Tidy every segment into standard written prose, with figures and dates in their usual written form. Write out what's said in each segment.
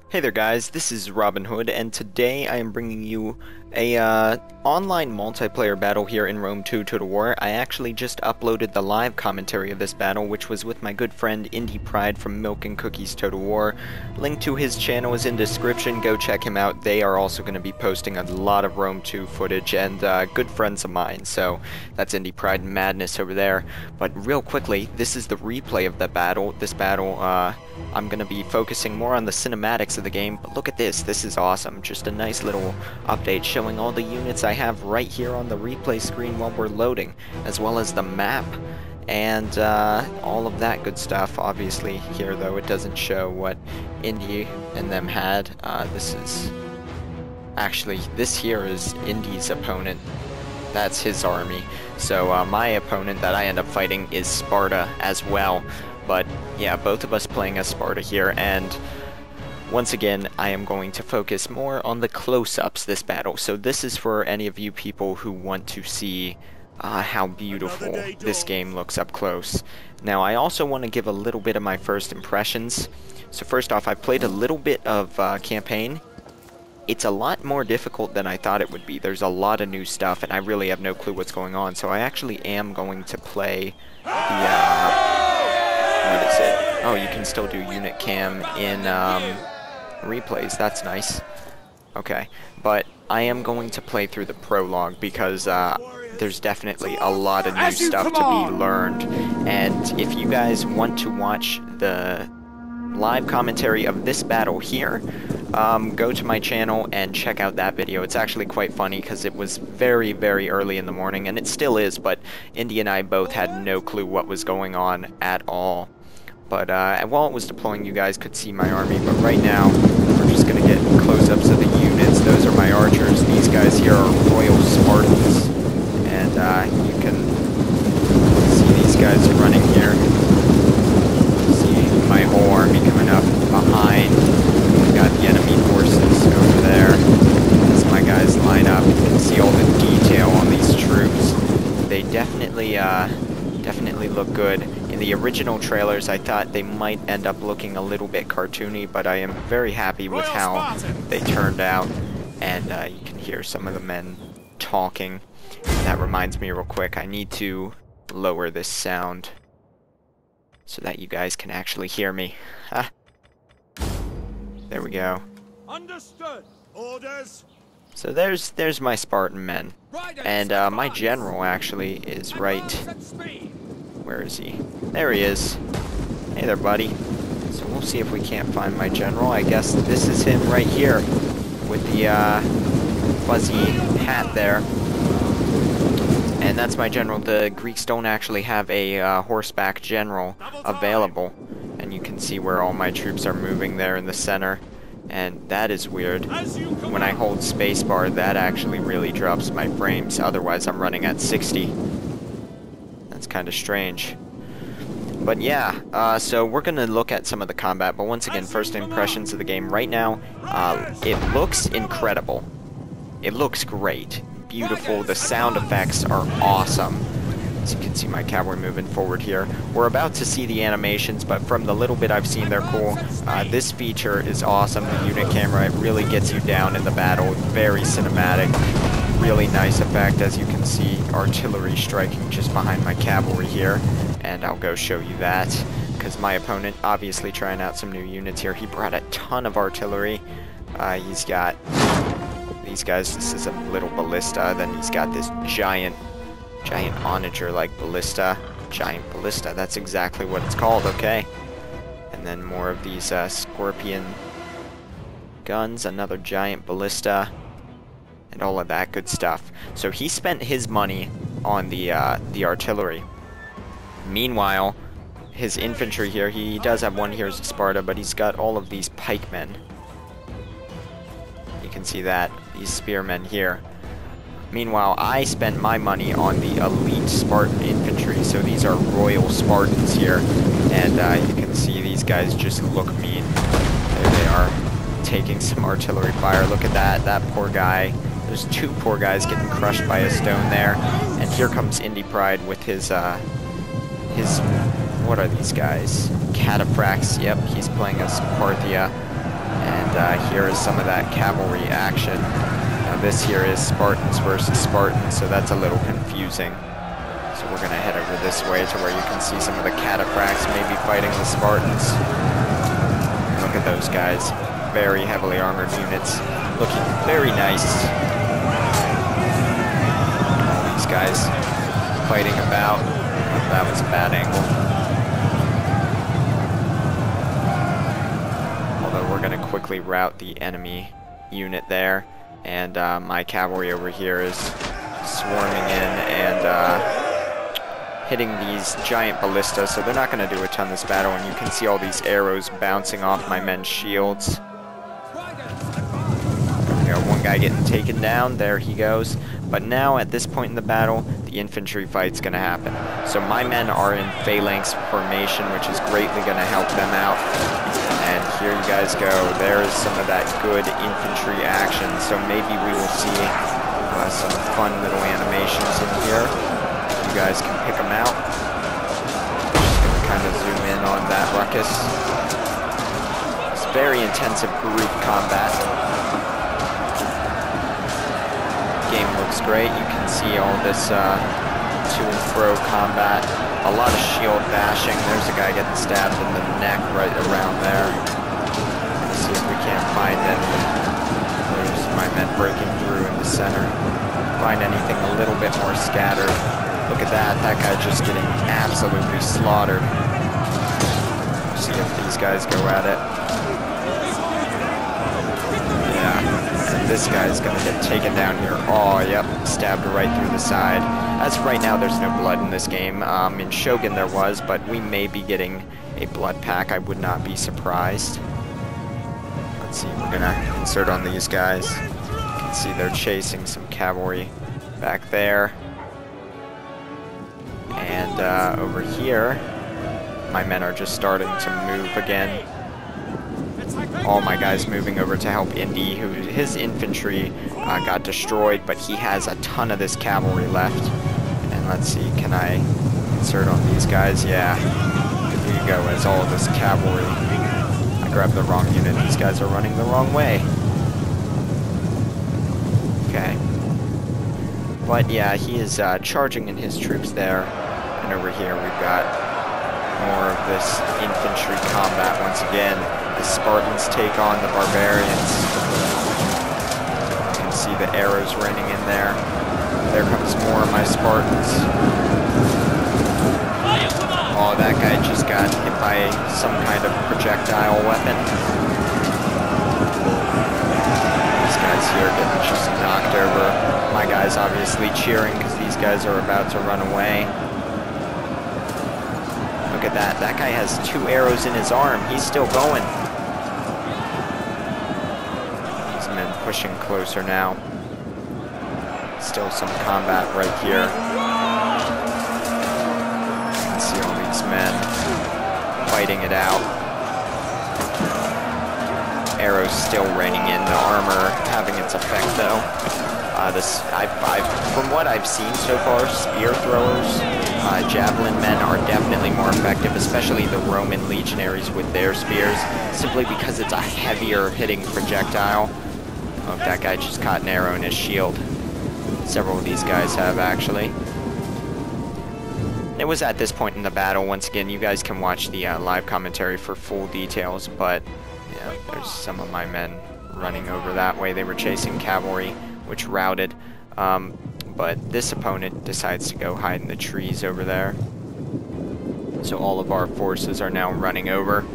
Hey there guys, this is Robin Hood, and today I am bringing you a online multiplayer battle here in Rome 2 Total War. I actually just uploaded the live commentary of this battle, which was with my good friend Indie Pride from Milk and Cookies Total War. Link to his channel is in description, go check him out. They are also going to be posting a lot of Rome 2 footage, and good friends of mine, so that's Indie Pride Madness over there. But real quickly, this is the replay of the battle. This battle, I'm going to be focusing more on the cinematics of the game, but look at this. This is awesome. Just a nice little update showing all the units I have right here on the replay screen while we're loading, as well as the map and all of that good stuff. Obviously here though it doesn't show what Indy and them had. This here is Indy's opponent. That's his army. So my opponent that I end up fighting is Sparta as well. But yeah, both of us playing as Sparta here, and once again, I am going to focus more on the close-ups this battle. So this is for any of you people who want to see how beautiful this game looks up close. Now, I also want to give a little bit of my first impressions. So first off, I played a little bit of campaign. It's a lot more difficult than I thought it would be. There's a lot of new stuff, and I really have no clue what's going on. So I actually am going to play the... what is it? Oh, you can still do unit cam in replays. That's nice. Okay, but I am going to play through the prologue because there's definitely a lot of new stuff to be learned. And if you guys want to watch the live commentary of this battle here, go to my channel and check out that video. It's actually quite funny because it was very, very early in the morning, and it still is, but Indy and I both had no clue what was going on at all. But while it was deploying, you guys could see my army, but right now we're just going to get close-ups of the units. Those are my archers. These guys here are Royal Spartans, and you can see these guys running here. See my whole army coming up behind. We've got the enemy forces over there. As my guys line up, you can see all the detail on these troops. They definitely look good. In the original trailers, I thought they might end up looking a little bit cartoony, but I am very happy with how they turned out, and you can hear some of the men talking. That reminds me real quick, I need to lower this sound so that you guys can actually hear me. There we go. Understood. Orders. So there's my Spartan men, and my general actually is right. Where is he? There he is. Hey there, buddy. So we'll see if we can't find my general. I guess this is him right here with the fuzzy hat there. And that's my general. The Greeks don't actually have a horseback general available. And you can see where all my troops are moving there in the center. And that is weird. When I hold spacebar, that actually really drops my frames. Otherwise, I'm running at 60. That's kind of strange. But yeah, so we're going to look at some of the combat, but once again, first impressions of the game. Right now, it looks incredible. It looks great. Beautiful. The sound effects are awesome. As you can see my cavalry moving forward here. We're about to see the animations, but from the little bit I've seen, they're cool. This feature is awesome. The unit camera, it really gets you down in the battle. Very cinematic. Really nice effect, as you can see, artillery striking just behind my cavalry here, and I'll go show you that, because my opponent obviously trying out some new units here. He brought a ton of artillery. He's got these guys. This is a little ballista. Then he's got this giant onager like ballista. Giant ballista, that's exactly what it's called, okay. And then more of these scorpion guns, another giant ballista, and all of that good stuff. So he spent his money on the artillery. Meanwhile, his infantry here, he does have one here as Sparta, but he's got all of these pikemen. You can see that, these spearmen here. Meanwhile, I spent my money on the elite Spartan infantry, so these are Royal Spartans here, and you can see these guys just look mean. There they are, taking some artillery fire. Look at that poor guy. There's two poor guys getting crushed by a stone there. And here comes Indie Pride with his what are these guys? Cataphracts, yep, he's playing as Parthia. And And here is some of that cavalry action. Now this here is Spartans versus Spartans, so that's a little confusing. So we're going to head over this way to where you can see some of the cataphracts maybe fighting the Spartans. Look at those guys. Very heavily armored units. Looking very nice. All these guys fighting about. Oh, that was a bad angle. Although we're going to quickly rout the enemy unit there. And my cavalry over here is swarming in and hitting these giant ballistas, so they're not going to do a ton this battle, and you can see all these arrows bouncing off my men's shields. You know, one guy getting taken down, there he goes. But now, at this point in the battle, the infantry fight's going to happen. So my men are in phalanx formation, which is greatly going to help them out. And here you guys go. There is some of that good infantry action, so maybe we will see some fun little animations in here. You guys can pick them out. Just gonna kind of zoom in on that ruckus. It's very intensive group combat. Game looks great. You can see all this to and fro combat. A lot of shield bashing. There's a guy getting stabbed in the neck right around there. Let's see if we can't find any. There's my men breaking through in the center. Find anything a little bit more scattered. Look at that. That guy just getting absolutely slaughtered. See if these guys go at it. Yeah. And this guy's gonna get taken down here. Oh, yep. Stabbed right through the side. As of right now, there's no blood in this game. In Shogun there was, but we may be getting a blood pack. I would not be surprised. Let's see. We're gonna insert on these guys. You can see they're chasing some cavalry back there. And over here, my men are just starting to move again. All my guys moving over to help Indy, who his infantry got destroyed, but he has a ton of this cavalry left. And let's see, can I insert on these guys? Yeah, here you go, as all of this cavalry. I grabbed the wrong unit. These guys are running the wrong way. Okay. But yeah, he is charging in his troops there. And over here we've got more of this infantry combat once again. The Spartans take on the barbarians. You can see the arrows raining in there. There comes more of my Spartans. Oh, that guy just got hit by some kind of projectile weapon. These guys here getting just knocked over. My guys obviously cheering because these guys are about to run away. Look at that. That guy has 2 arrows in his arm. He's still going. These men pushing closer now. Still some combat right here. You can see all these men fighting it out. Arrows still raining in. The armor having its effect though. From what I've seen so far, spear throwers, javelin men are definitely more effective, especially the Roman legionaries with their spears, simply because it's a heavier hitting projectile. Oh, that guy just caught an arrow in his shield. Several of these guys have, actually. It was at this point in the battle, once again, you guys can watch the live commentary for full details, but yeah, there's some of my men running over that way. They were chasing cavalry, which routed, but this opponent decides to go hide in the trees over there. So all of our forces are now running over.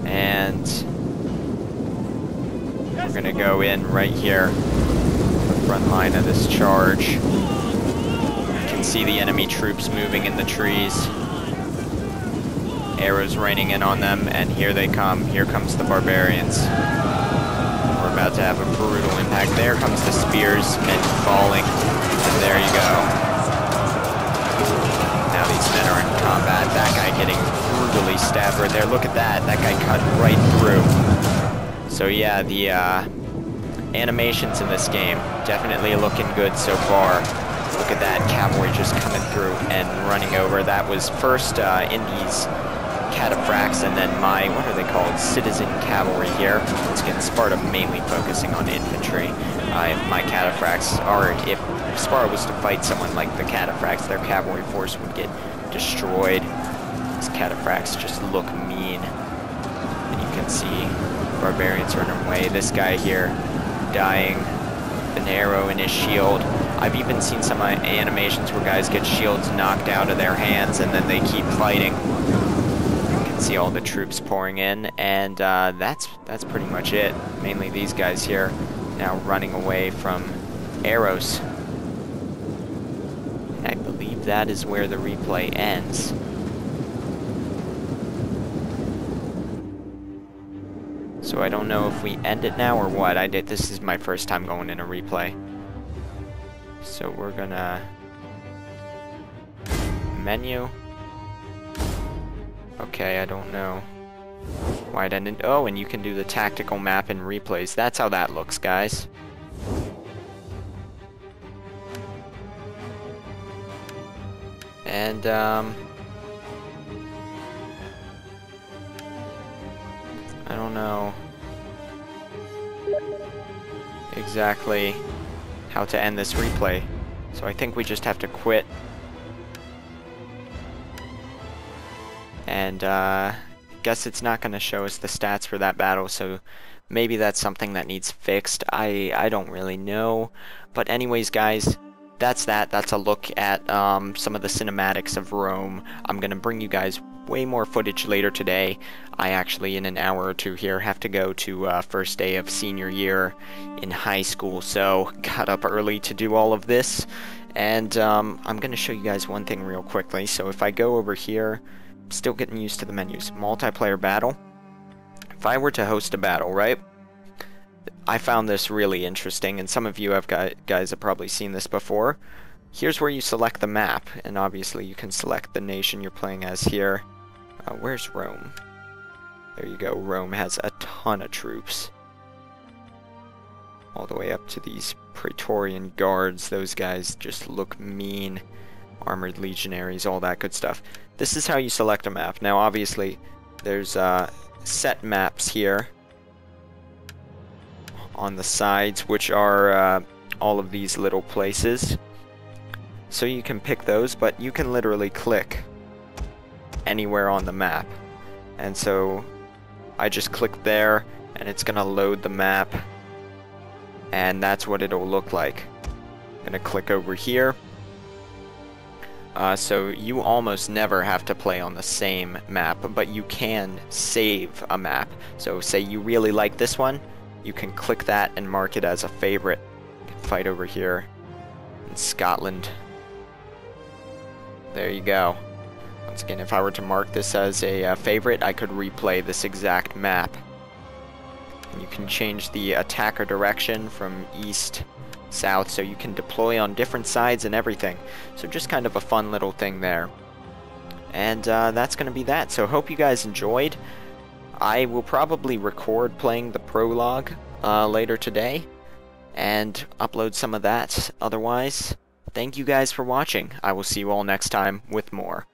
And we're gonna go in right here, the front line of this charge. You can see the enemy troops moving in the trees. Arrows raining in on them, and here they come. Here comes the barbarians. We're about to have a brutal impact. There comes the spears and falling, and there you go. Now these men are in combat. That guy getting brutally stabbed right there. Look at that. That guy cut right through. So yeah, the animations in this game definitely looking good so far. Look at that cavalry just coming through and running over. That was first Indy's cataphracts and then my, what are they called, citizen cavalry here. Once again, Sparta mainly focusing on infantry. My cataphracts are, if Sparta was to fight someone like the cataphracts, their cavalry force would get destroyed. These cataphracts just look mean. And you can see barbarians running away. This guy here dying, an arrow in his shield. I've even seen some animations where guys get shields knocked out of their hands and then they keep fighting. You can see all the troops pouring in, and that's pretty much it. Mainly these guys here now running away from arrows. And I believe that is where the replay ends. So I don't know if we end it now or what. This is my first time going in a replay. So we're gonna menu. Okay, I don't know why it ended. Oh, and you can do the tactical map in replays. That's how that looks, guys. And I don't know exactly how to end this replay, so I think we just have to quit. And guess it's not going to show us the stats for that battle, so maybe that's something that needs fixed. I don't really know. But anyways, guys, that's that. That's a look at some of the cinematics of Rome. I'm going to bring you guys way more footage later today. I actually, in an hour or two here, have to go to first day of senior year in high school, so got up early to do all of this. And I'm going to show you guys one thing real quickly. So if I go over here, I'm still getting used to the menus. Multiplayer battle. If I were to host a battle, right? I found this really interesting, and some of you guys have probably seen this before. Here's where you select the map, and obviously you can select the nation you're playing as here. Where's Rome? There you go. Rome has a ton of troops. All the way up to these Praetorian guards. Those guys just look mean. Armored legionaries, all that good stuff. This is how you select a map. Now, obviously, there's set maps here on the sides, which are all of these little places. So you can pick those, but you can literally click anywhere on the map. And so I just click there, and it's gonna load the map, and that's what it'll look like. I'm gonna click over here. So you almost never have to play on the same map, but you can save a map. So say you really like this one, you can click that and mark it as a favorite. You can fight over here in Scotland. There you go. Once again, if I were to mark this as a favorite, I could replay this exact map. And you can change the attacker direction from east, south, so you can deploy on different sides and everything. So just kind of a fun little thing there. And that's going to be that. So hope you guys enjoyed. I will probably record playing the prologue later today and upload some of that. Otherwise, thank you guys for watching. I will see you all next time with more.